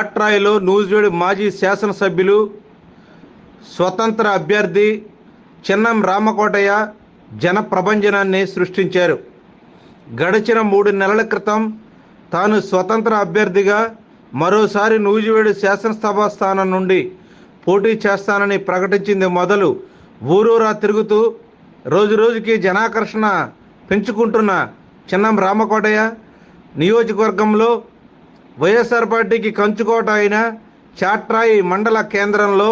చాట్రాయిలో నూజివీడు మాజీ శాసనసభ్యులు స్వతంత్ర అభ్యర్థి చిన్నం రామకోటయ్య జన ప్రభంజనాన్ని సృష్టించారు. గడిచిన 3 నెలల క్రితం తాను స్వతంత్ర అభ్యర్థిగా మరోసారి నూజివీడు శాసనసభ స్థానం నుండి పోటీ చేస్తానని ప్రకటించింది మొదలు ఊరూరా తిరుగుతూ రోజురోజుకి జనాకర్షణ పెంచుకుంటున్న చిన్నం రామకోటయ్య నియోజకవర్గంలో వైఎస్ఆర్ పార్టీకి కంచుకోట అయిన చాట్రాయి మండల కేంద్రంలో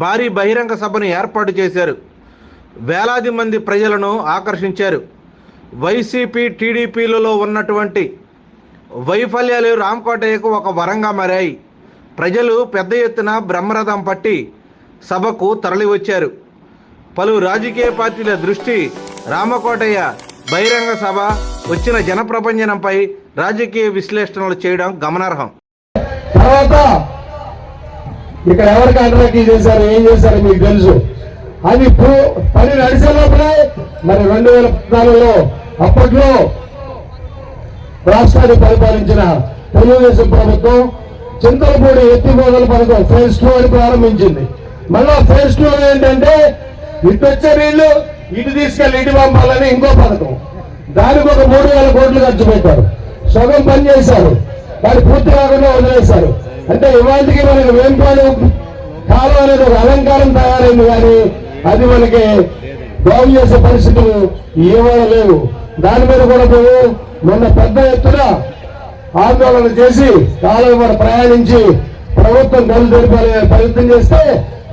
భారీ బహిరంగ సభను ఏర్పాటు చేశారు. వేలాది మంది ప్రజలను ఆకర్షించారు. వైసీపీ టీడీపీలలో ఉన్నటువంటి వైఫల్యాలు రామకోటయ్యకు ఒక వరంగా మారాయి. ప్రజలు పెద్ద ఎత్తున బ్రహ్మరథం పట్టి సభకు తరలివచ్చారు. పలు రాజకీయ పార్టీల దృష్టి రామకోటయ్య బహిరంగ సభ వచ్చిన జనప్రపంచనంపై రాజకీయ విశ్లేషణలు చేయడం గమనార్హం. తర్వాత ఇక్కడ ఎవరికి అడ్రకి చేశారు, ఏం చేశారో మీకు తెలుసు. అది పని నడిచే లోపలే మరి 2014లో అప్పట్లో రాష్ట్రాన్ని పరిపాలించిన తెలుగుదేశం ప్రభుత్వం చింతలపూడి ఎత్తిపోతల పథకం ఫేజ్ 2 అని ప్రారంభించింది. మళ్ళా ఫేజ్ 2 ఏంటంటే ఇటు వచ్చే నీళ్లు ఇటు తీసుకెళ్లి ఇటు పంపాలని ఇంకో పథకం. దానికి ఒక 3,000 కోట్లు ఖర్చు పెట్టారు. సగం పని చేశారు, దాన్ని పూర్తి కాకుండా వదిలేశారు. అంటే ఇవాళకి మనకి వేంపాడు కాలం అనేది ఒక అలంకారం తయారైంది, కానీ అది మనకి బాగు చేసే పరిస్థితులు ఏమైనా లేవు. దాని మీద కూడా మేము మొన్న పెద్ద ఎత్తున ఆందోళన చేసి కాలం మీద ప్రయాణించి ప్రభుత్వం కళ్ళు తెరిపాలని ప్రయత్నం చేస్తే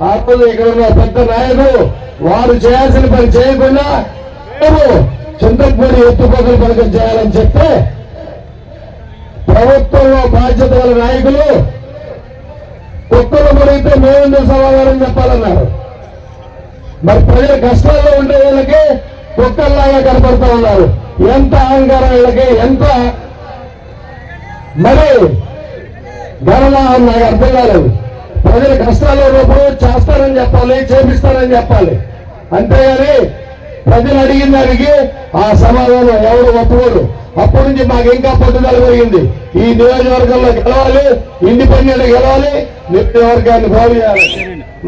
ఆ రోజు ఇక్కడ ఉన్న పెద్ద నాయకులు వారు చేయాల్సిన పని చేయకుండా మేము చింతపూడి ఎత్తుపోతల పథకం చేయాలని చెప్తే ప్రభుత్వంలో బాధ్యత గల నాయకులు కుక్కలు మురిగితే మేమెందుకు సమాధానం చెప్పాలన్నారు. మరి ప్రజలు కష్టాల్లో ఉండే వాళ్ళకి కుక్కల్లాగా కనపడుతూ ఉన్నారు. ఎంత అహంకారం వీళ్ళకి, ఎంత మరి గణన నాకు అర్థం కాలేదు. ప్రజల కష్టాల్లో ఉన్నప్పుడు చేస్తారని చెప్పాలి, చేపిస్తారని చెప్పాలి. అంతేగాని ప్రజలు అడిగిన దానికి ఆ సమాధానం ఎవరు ఒప్పుకోరు. అప్పటి నుంచి మాకు ఇంకా పట్టుదల పెరిగింది. ఈ నియోజకవర్గంలో గెలవాలి, ఇండిపెండెంట్ గెలవాలి, నియోజకవర్గాన్ని బాగు చేయాలి.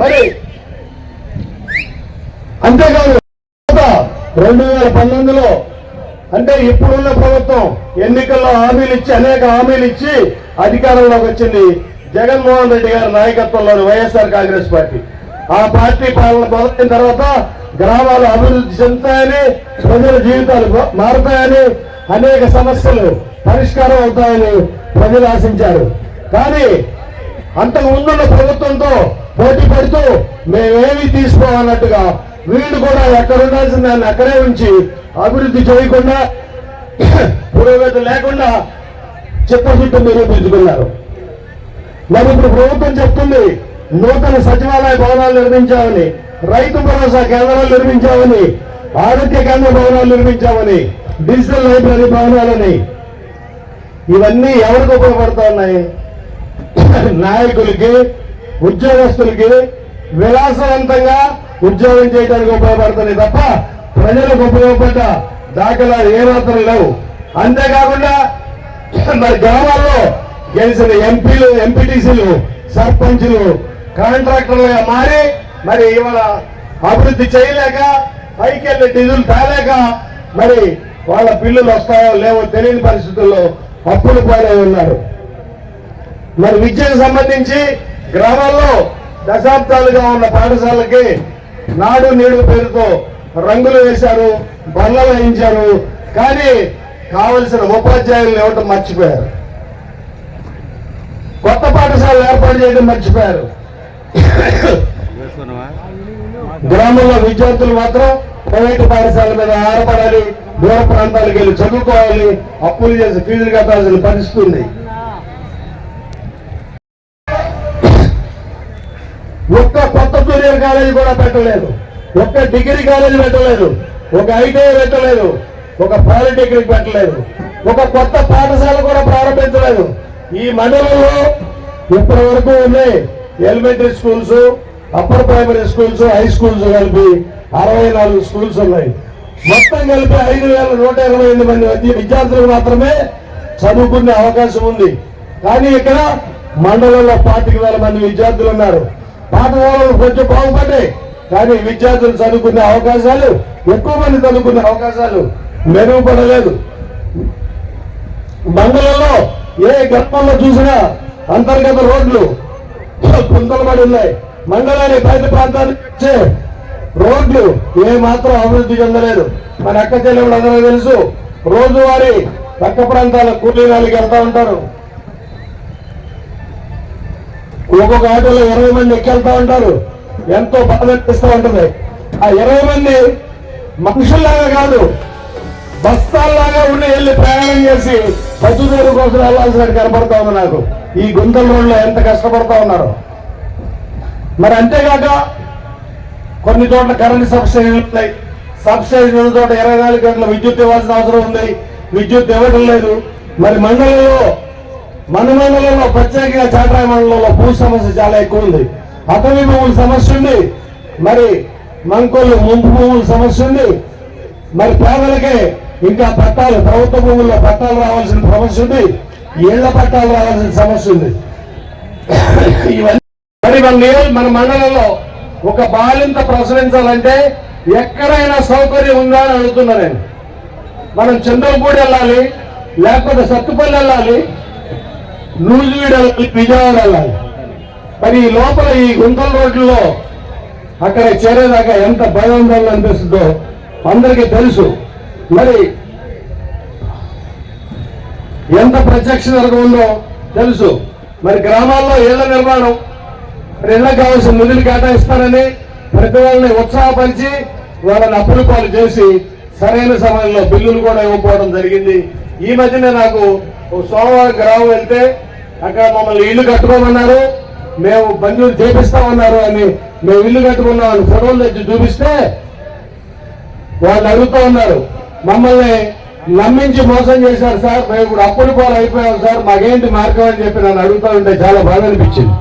మరి అంతేకాదు 2019లో అంటే ఇప్పుడున్న ప్రభుత్వం ఎన్నికల్లో హామీలు ఇచ్చి అనేక హామీలు ఇచ్చి అధికారంలోకి వచ్చింది జగన్మోహన్ రెడ్డి గారి నాయకత్వంలోని వైఎస్ఆర్ కాంగ్రెస్ పార్టీ. ఆ పార్టీ పాలన మొదలైన తర్వాత గ్రామాలు అభివృద్ధి చెందుతాయని, ప్రజల జీవితాలు మారుతాయని, అనేక సమస్యలు పరిష్కారం అవుతాయని ప్రజలు ఆశించారు. కానీ అంతకు ముందున్న ప్రభుత్వంతో పోటీ పడుతూ మేమేమీ తీసుకోవాలన్నట్టుగా వీళ్ళు కూడా ఎక్కడ ఉండాల్సిన దాన్ని అక్కడే ఉంచి అభివృద్ధి చేయకుండా, పురోగతి లేకుండా చిత్తశుద్ధి నిరూపించుకున్నారు. మరి ఇప్పుడు ప్రభుత్వం చెప్తుంది నూతన సచివాలయ భవనాలు నిర్మించామని, రైతు భరోసా కేంద్రాలు నిర్మించామని, ఆరోగ్య కేంద్ర భవనాలు నిర్మించామని, డిజిటల్ లైబ్రరీ భవనాలని. ఇవన్నీ ఎవరికి ఉపయోగపడుతూ ఉన్నాయి? నాయకులకి, ఉద్యోగస్తులకి విలాసవంతంగా ఉద్యోగం చేయడానికి ఉపయోగపడుతున్నాయి తప్ప ప్రజలకు ఉపయోగపడ్డ దాఖలాలు ఏమాత్రం లేవు. అంతేకాకుండా మరి గ్రామాల్లో గెలిచిన ఎంపీలు, ఎంపీటీసీలు, సర్పంచులు కాంట్రాక్టర్లుగా మారి మరి ఇవాళ అభివృద్ధి చేయలేక, పైకెళ్ళి నిధులు తేలేక మరి వాళ్ళ బిల్లులు వస్తాయో లేవో తెలియని పరిస్థితుల్లో అప్పులు పాలై ఉన్నారు. మరి విద్యకు సంబంధించి గ్రామాల్లో దశాబ్దాలుగా ఉన్న పాఠశాలకి నాడు నేడు పేరుతో రంగులు వేశారు, బల్లలు వేయించారు, కానీ కావలసిన ఉపాధ్యాయులను ఇవ్వటం మర్చిపోయారు. కొత్త పాఠశాలలు ఏర్పాటు చేయడం మర్చిపోయారు. గ్రామంలో విద్యార్థులు మాత్రం ప్రైవేటు పాఠశాల మీద ఆధారపడాలి, దూర ప్రాంతాలకు వెళ్ళి చదువుకోవాలి, అప్పులు చేసి ఫీజులు కట్టాల్సిన పరిస్థితి ఉంది. ఒక్క కొత్త జూనియర్ కాలేజీ కూడా పెట్టలేదు, ఒక్క డిగ్రీ కాలేజీ పెట్టలేదు, ఒక ఐటీఐ పెట్టలేదు, ఒక పాలిటెక్నిక్ పెట్టలేదు, ఒక కొత్త పాఠశాల కూడా ప్రారంభించలేదు. ఈ మండలంలో ఇప్పటి వరకు ఉన్నాయి elementary schools, upper primary schools, high schools కలిపి 64 స్కూల్స్ ఉన్నాయి. మొత్తం కలిపి 5,128 మంది విద్యార్థులకు మాత్రమే చదువుకునే అవకాశం ఉంది. కానీ ఇక్కడ మండలంలో 25,000 మంది విద్యార్థులు ఉన్నారు. పాఠశాలలు కొంచెం బాగుపడ్డాయి, కానీ విద్యార్థులు చదువుకునే అవకాశాలు, ఎక్కువ మంది చదువుకునే అవకాశాలు మెరుగుపడలేదు. మండలంలో ఏ గ్రామంలో చూసినా అంతర్గత రోడ్లు గుంతలు పడి ఉన్నాయి. మండలాన్ని బయట ప్రాంతానికి వచ్చే రోడ్లు ఏ మాత్రం అభివృద్ధి చెందలేదు. మన అక్క చెల్లెములు అందరూ తెలుసు, రోజువారీ పక్క ప్రాంతాల కూలీనాలకి వెళ్తా ఉంటారు. ఒక్కొక్క ఆటోలో 20 మంది ఎక్కెళ్తా ఉంటారు. ఎంతో బాధ అనిపిస్తూ ఉంటుంది. ఆ 20 మంది మనుషుల్లాగా కాదు, బస్తాల్లాగా ఉండి వెళ్ళి ప్రయాణం చేసి బతుదేరు కోసం వెళ్లాల్సినట్టు కనపడతా ఉంది నాకు. ఈ గుంతల రోడ్లో ఎంత కష్టపడతా ఉన్నారు. మరి అంతేకాక కొన్ని చోట్ల కరెంట్ సబ్సిడీలు ఉన్నాయి. సబ్సిడీలు ఉన్న చోట 24 గంటల విద్యుత్ ఇవ్వాల్సిన అవసరం ఉంది, విద్యుత్ ఇవ్వడం లేదు. మరి మన మండలంలో ప్రత్యేకంగా చాట్రాయి మండలంలో భూ సమస్య చాలా ఎక్కువ ఉంది. అటవీ భూముల సమస్య ఉంది, మరి మంకోళ్ళు ముంపు భూముల సమస్య ఉంది. మరి పేదలకే ఇంకా పట్టాలు, ప్రభుత్వ భూముల్లో పట్టాలు రావాల్సిన సమస్య ఉంది, ఇళ్ల పట్టాలు రావాల్సిన సమస్య ఉంది. ఇవన్నీ మరి మన మండలంలో ఒక బాలింత ప్రసవించాలంటే ఎక్కడైనా సౌకర్యం ఉందా అని అడుగుతున్నా నేను. మనం చంద్రపూడి వెళ్ళాలి, లేకపోతే సత్తుపల్లి వెళ్ళాలి, నూజివీడు వెళ్ళాలి, విజయవాడ వెళ్ళాలి. మరి ఈ లోపల ఈ గుంతల రోడ్లలో అక్కడ చేరేదాకా ఎంత భయాందోళన అనిపిస్తుందో అందరికీ తెలుసు. మరి ఎంత ప్రత్యక్ష నరకం ఉందో తెలుసు. మరి గ్రామాల్లో ఇళ్ల నిర్మాణం, మరి ఇళ్లకు కావాల్సిన నిధులు కేటాయిస్తారని ప్రతి వాళ్ళని ఉత్సాహపరిచి వాళ్ళని అప్పుల పాలు చేసి సరైన సమయంలో బిల్లులు కూడా ఇవ్వకపోవడం జరిగింది. ఈ మధ్యనే నాకు సోమవారం గ్రామం వెళ్తే అక్కడ మమ్మల్ని ఇల్లు కట్టుకోమన్నారు, మేము మంజూరు చేపిస్తామన్నారు అని, మేము ఇల్లు కట్టుకున్నామని ఫోటోలు తెచ్చి చూపిస్తే వాళ్ళు అడుగుతూ ఉన్నారు, మమ్మల్ని నమ్మించి మోసం చేశారు సార్, మేము ఇప్పుడు అప్పుల పాలు అయిపోయాం సార్, మాకేంటి మార్గం అని చెప్పి నన్ను అడుగుతూ ఉంటే చాలా బాధ అనిపించింది.